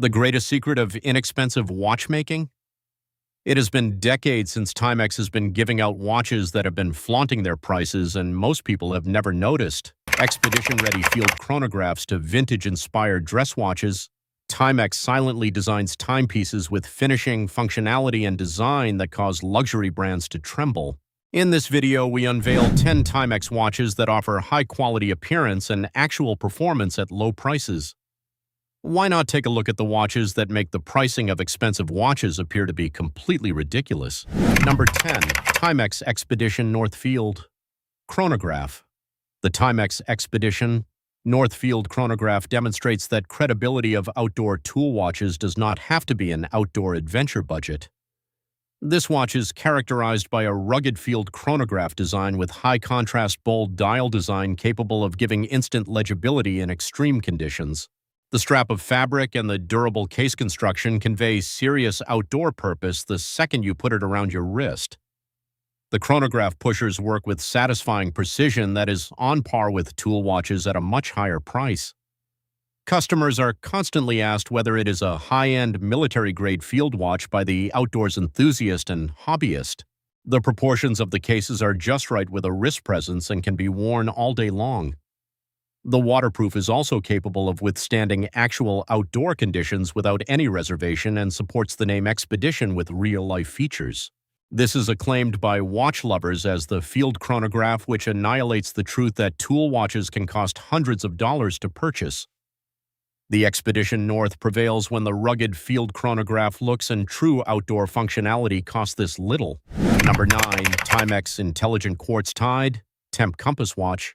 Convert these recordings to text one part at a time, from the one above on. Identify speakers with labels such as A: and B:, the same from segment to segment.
A: The greatest secret of inexpensive watchmaking? It has been decades since Timex has been giving out watches that have been flaunting their prices, and most people have never noticed. Expedition-ready field chronographs to vintage-inspired dress watches, Timex silently designs timepieces with finishing, functionality, and design that cause luxury brands to tremble. In this video, we unveil 10 Timex watches that offer high-quality appearance and actual performance at low prices. Why not take a look at the watches that make the pricing of expensive watches appear to be completely ridiculous? Number 10. Timex Expedition North Field Chronograph. The Timex Expedition North Field Chronograph demonstrates that credibility of outdoor tool watches does not have to be an outdoor adventure budget. This watch is characterized by a rugged field chronograph design with high-contrast bold dial design capable of giving instant legibility in extreme conditions. The strap of fabric and the durable case construction convey serious outdoor purpose the second you put it around your wrist. The chronograph pushers work with satisfying precision that is on par with tool watches at a much higher price. Customers are constantly asked whether it is a high-end military-grade field watch by the outdoors enthusiast and hobbyist. The proportions of the cases are just right with a wrist presence and can be worn all day long. The waterproof is also capable of withstanding actual outdoor conditions without any reservation and supports the name Expedition with real-life features. This is acclaimed by watch lovers as the field chronograph, which annihilates the truth that tool watches can cost hundreds of dollars to purchase. The Expedition North prevails when the rugged field chronograph looks and true outdoor functionality cost this little. Number 9. Timex Intelligent Quartz Tide Temp Compass Watch.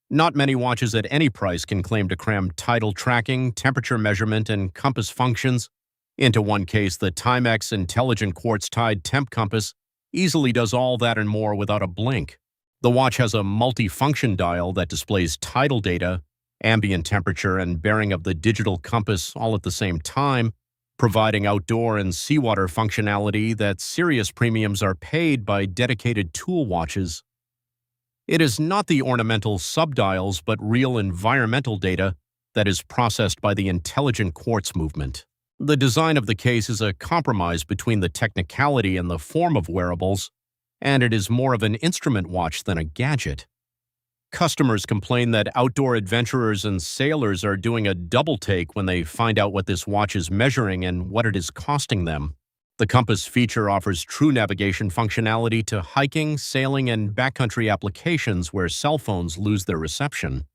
A: Not many watches at any price can claim to cram tidal tracking, temperature measurement, and compass functions into one case. The Timex Intelligent Quartz Tide Temp Compass easily does all that and more without a blink. The watch has a multi-function dial that displays tidal data, ambient temperature, and bearing of the digital compass all at the same time, providing outdoor and seawater functionality that serious premiums are paid by dedicated tool watches. It is not the ornamental subdials but real environmental data that is processed by the intelligent quartz movement. The design of the case is a compromise between the technicality and the form of wearables, and it is more of an instrument watch than a gadget. Customers complain that outdoor adventurers and sailors are doing a double take when they find out what this watch is measuring and what it is costing them. The compass feature offers true navigation functionality to hiking, sailing, and backcountry applications where cell phones lose their reception.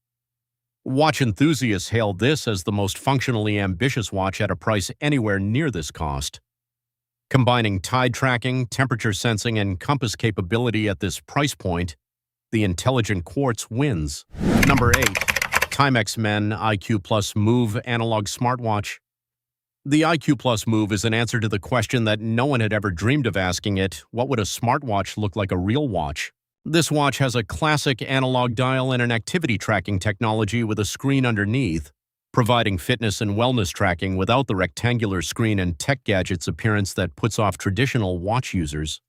A: Watch enthusiasts hail this as the most functionally ambitious watch at a price anywhere near this cost. Combining tide tracking, temperature sensing, and compass capability at this price point, the Intelligent Quartz wins. Number 8. Timex Men IQ Plus Move Analog Smartwatch. The IQ Plus Move is an answer to the question that no one had ever dreamed of asking it: what would a smartwatch look like a real watch? This watch has a classic analog dial and an activity tracking technology with a screen underneath, providing fitness and wellness tracking without the rectangular screen and tech gadgets appearance that puts off traditional watch users.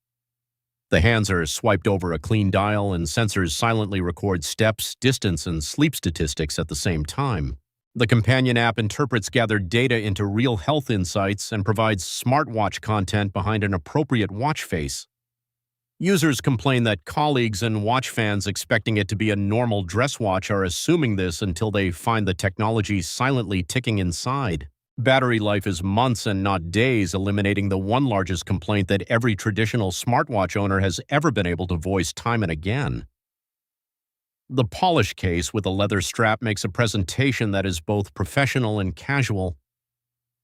A: The hands are swiped over a clean dial, and sensors silently record steps, distance, and sleep statistics at the same time. The companion app interprets gathered data into real health insights and provides smartwatch content behind an appropriate watch face. Users complain that colleagues and watch fans expecting it to be a normal dress watch are assuming this until they find the technology silently ticking inside. Battery life is months and not days, eliminating the one largest complaint that every traditional smartwatch owner has ever been able to voice time and again. The polish case with a leather strap makes a presentation that is both professional and casual.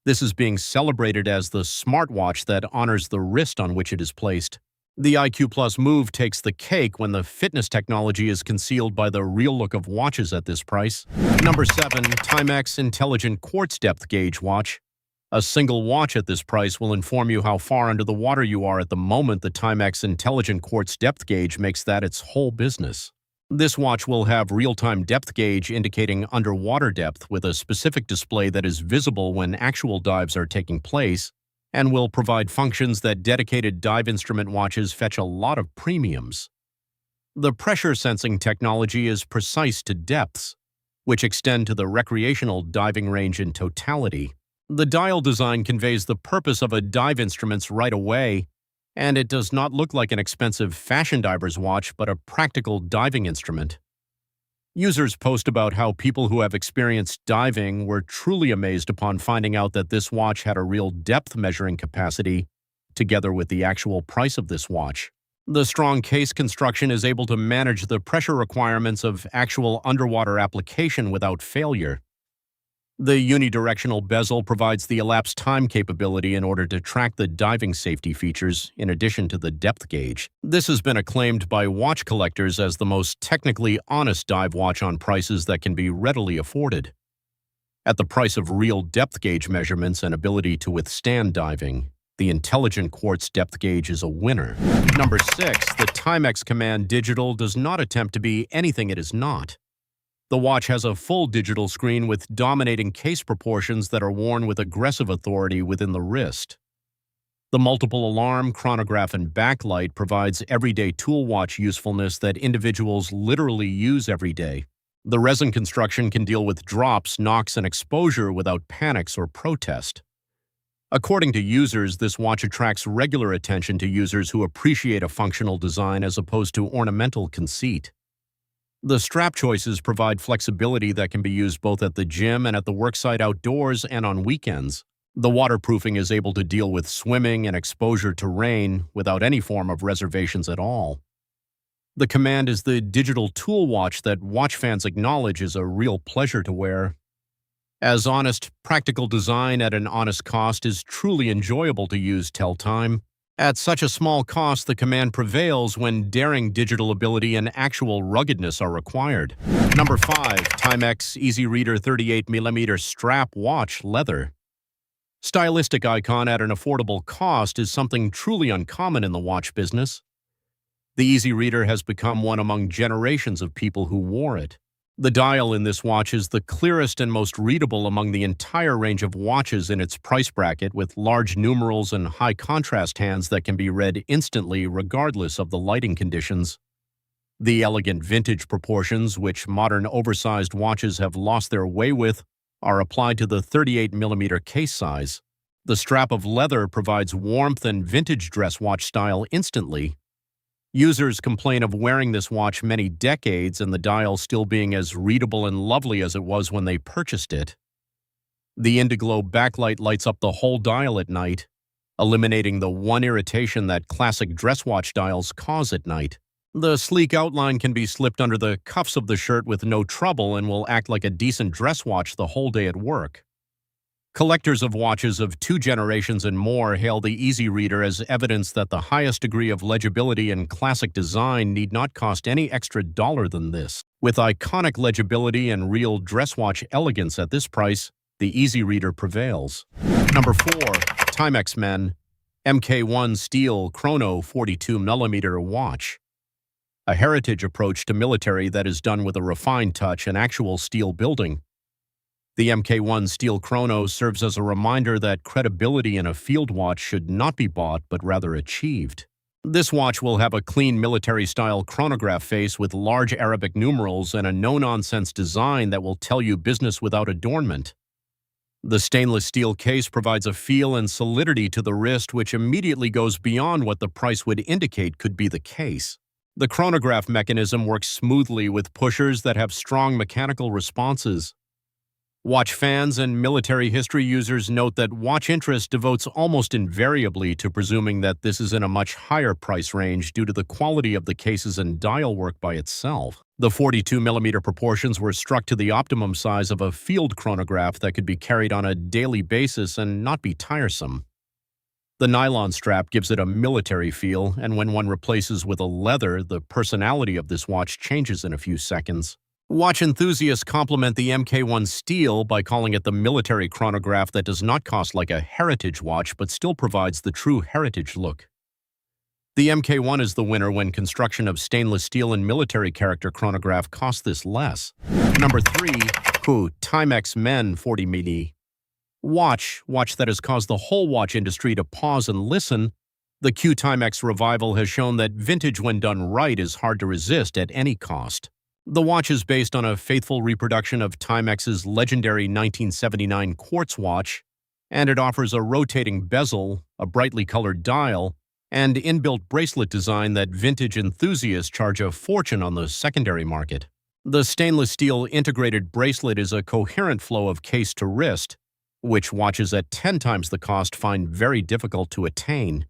A: This is being celebrated as the smartwatch that honors the wrist on which it is placed. The IQ Plus Move takes the cake when the fitness technology is concealed by the real look of watches at this price. Number 7. Timex Intelligent Quartz Depth Gauge Watch. A single watch at this price will inform you how far under the water you are at the moment. The Timex Intelligent Quartz Depth Gauge makes that its whole business. This watch will have real-time depth gauge indicating underwater depth with a specific display that is visible when actual dives are taking place, and will provide functions that dedicated dive instrument watches fetch a lot of premiums. The pressure sensing technology is precise to depths, which extend to the recreational diving range in totality. The dial design conveys the purpose of a dive instrument right away, and it does not look like an expensive fashion diver's watch but a practical diving instrument. Users post about how people who have experienced diving were truly amazed upon finding out that this watch had a real depth measuring capacity, together with the actual price of this watch. The strong case construction is able to manage the pressure requirements of actual underwater application without failure. The unidirectional bezel provides the elapsed time capability in order to track the diving safety features, in addition to the depth gauge. This has been acclaimed by watch collectors as the most technically honest dive watch on prices that can be readily afforded. At the price of real depth gauge measurements and ability to withstand diving, the intelligent quartz depth gauge is a winner. Number 6, the Timex Command Digital does not attempt to be anything it is not. The watch has a full digital screen with dominating case proportions that are worn with aggressive authority within the wrist. The multiple alarm, chronograph, and backlight provides everyday tool watch usefulness that individuals literally use every day. The resin construction can deal with drops, knocks, and exposure without panics or protest. According to users, this watch attracts regular attention to users who appreciate a functional design as opposed to ornamental conceit. The strap choices provide flexibility that can be used both at the gym and at the worksite outdoors and on weekends. The waterproofing is able to deal with swimming and exposure to rain without any form of reservations at all. The Command is the digital tool watch that watch fans acknowledge is a real pleasure to wear. As honest, practical design at an honest cost is truly enjoyable to use, tell Time. At such a small cost, the Command prevails when daring digital ability and actual ruggedness are required. Number 5, Timex Easy Reader 38mm Strap Watch Leather. Stylistic icon at an affordable cost is something truly uncommon in the watch business. The Easy Reader has become one among generations of people who wore it. The dial in this watch is the clearest and most readable among the entire range of watches in its price bracket, with large numerals and high contrast hands that can be read instantly regardless of the lighting conditions. The elegant vintage proportions, which modern oversized watches have lost their way with, are applied to the 38mm case size. The strap of leather provides warmth and vintage dress watch style instantly. Users complain of wearing this watch many decades and the dial still being as readable and lovely as it was when they purchased it. The Indiglo backlight lights up the whole dial at night, eliminating the one irritation that classic dress watch dials cause at night. The sleek outline can be slipped under the cuffs of the shirt with no trouble and will act like a decent dress watch the whole day at work. Collectors of watches of 2 generations and more hail the Easy Reader as evidence that the highest degree of legibility and classic design need not cost any extra dollar than this. With iconic legibility and real dress watch elegance at this price, the Easy Reader prevails. Number 4, Timex Men MK1 Steel Chrono 42mm Watch. A heritage approach to military that is done with a refined touch and actual steel building. The MK1 Steel Chrono serves as a reminder that credibility in a field watch should not be bought but rather achieved. This watch will have a clean military-style chronograph face with large Arabic numerals and a no-nonsense design that will tell you business without adornment. The stainless steel case provides a feel and solidity to the wrist which immediately goes beyond what the price would indicate could be the case. The chronograph mechanism works smoothly with pushers that have strong mechanical responses. Watch fans and military history users note that watch interest devotes almost invariably to presuming that this is in a much higher price range due to the quality of the cases and dial work by itself. The 42mm proportions were struck to the optimum size of a field chronograph that could be carried on a daily basis and not be tiresome. The nylon strap gives it a military feel, and when one replaces with a leather, the personality of this watch changes in a few seconds. Watch enthusiasts compliment the MK1 Steel by calling it the military chronograph that does not cost like a heritage watch but still provides the true heritage look. The MK1 is the winner when construction of stainless steel and military character chronograph costs this less. Number 3, Q Timex Men 40mm. Watch that has caused the whole watch industry to pause and listen. The Q Timex revival has shown that vintage when done right is hard to resist at any cost. The watch is based on a faithful reproduction of Timex's legendary 1979 quartz watch, and it offers a rotating bezel, a brightly colored dial, and inbuilt bracelet design that vintage enthusiasts charge a fortune on the secondary market. The stainless steel integrated bracelet is a coherent flow of case to wrist, which watches at 10 times the cost find very difficult to attain.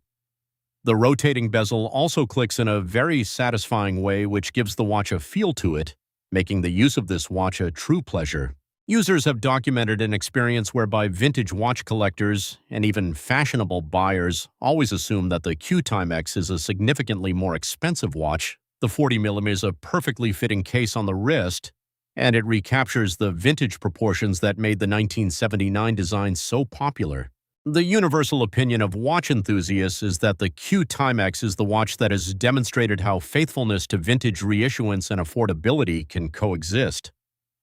A: The rotating bezel also clicks in a very satisfying way, which gives the watch a feel to it, making the use of this watch a true pleasure. Users have documented an experience whereby vintage watch collectors and even fashionable buyers always assume that the Q Timex is a significantly more expensive watch. The 40mm is a perfectly fitting case on the wrist, and it recaptures the vintage proportions that made the 1979 design so popular. The universal opinion of watch enthusiasts is that the Q Timex is the watch that has demonstrated how faithfulness to vintage reissuance and affordability can coexist.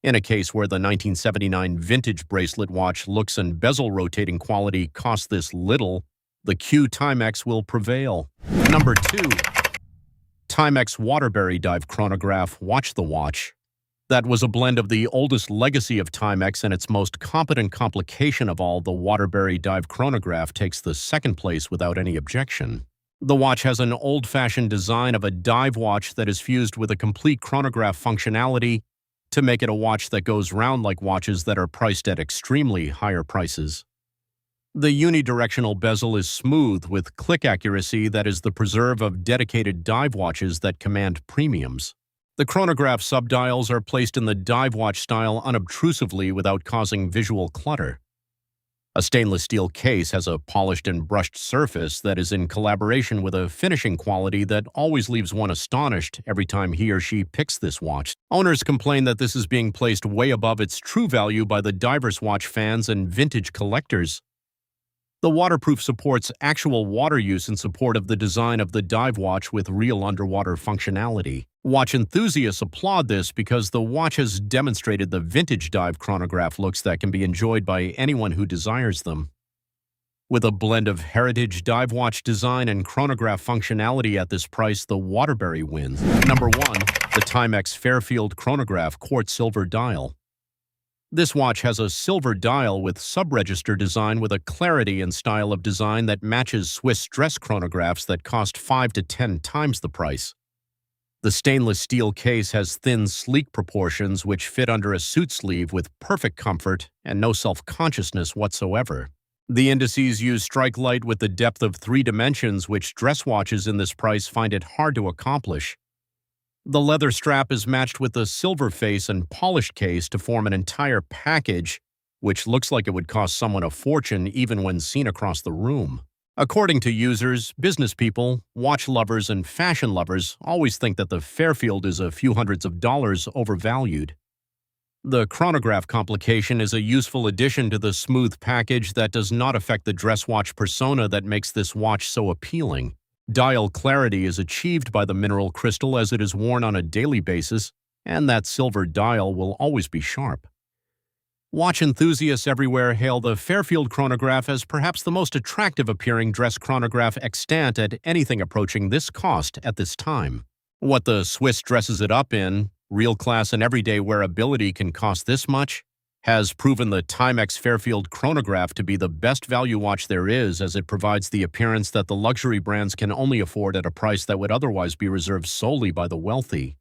A: In a case where the 1979 vintage bracelet watch looks and bezel rotating quality cost this little, the Q Timex will prevail. Number 2. Timex Waterbury Dive Chronograph Watch the Watch. That was a blend of the oldest legacy of Timex and its most competent complication of all. The Waterbury Dive Chronograph takes the second place without any objection. The watch has an old-fashioned design of a dive watch that is fused with a complete chronograph functionality to make it a watch that goes round like watches that are priced at extremely higher prices. The unidirectional bezel is smooth with click accuracy that is the preserve of dedicated dive watches that command premiums. The chronograph subdials are placed in the dive watch style unobtrusively without causing visual clutter. A stainless steel case has a polished and brushed surface that is in collaboration with a finishing quality that always leaves one astonished every time he or she picks this watch. Owners complain that this is being placed way above its true value by the divers watch fans and vintage collectors. The waterproof supports actual water use in support of the design of the dive watch with real underwater functionality. Watch enthusiasts applaud this because the watch has demonstrated the vintage dive chronograph looks that can be enjoyed by anyone who desires them. With a blend of heritage dive watch design and chronograph functionality at this price, the Waterbury wins. Number 1. The Timex Fairfield Chronograph Quartz Silver Dial. This watch has a silver dial with sub-register design with a clarity and style of design that matches Swiss dress chronographs that cost 5 to 10 times the price. The stainless steel case has thin, sleek proportions which fit under a suit sleeve with perfect comfort and no self-consciousness whatsoever. The indices use strike light with the depth of 3 dimensions, which dress watches in this price find it hard to accomplish. The leather strap is matched with a silver face and polished case to form an entire package, which looks like it would cost someone a fortune even when seen across the room. According to users, business people, watch lovers, and fashion lovers always think that the Fairfield is a few hundreds of dollars overvalued. The chronograph complication is a useful addition to the smooth package that does not affect the dress watch persona that makes this watch so appealing. Dial clarity is achieved by the mineral crystal as it is worn on a daily basis, and that silver dial will always be sharp. Watch enthusiasts everywhere hail the Fairfield chronograph as perhaps the most attractive appearing dress chronograph extant at anything approaching this cost at this time. What the Swiss dresses it up in, real class and everyday wearability, can cost this much, has proven the Timex Fairfield chronograph to be the best value watch there is, as it provides the appearance that the luxury brands can only afford at a price that would otherwise be reserved solely by the wealthy.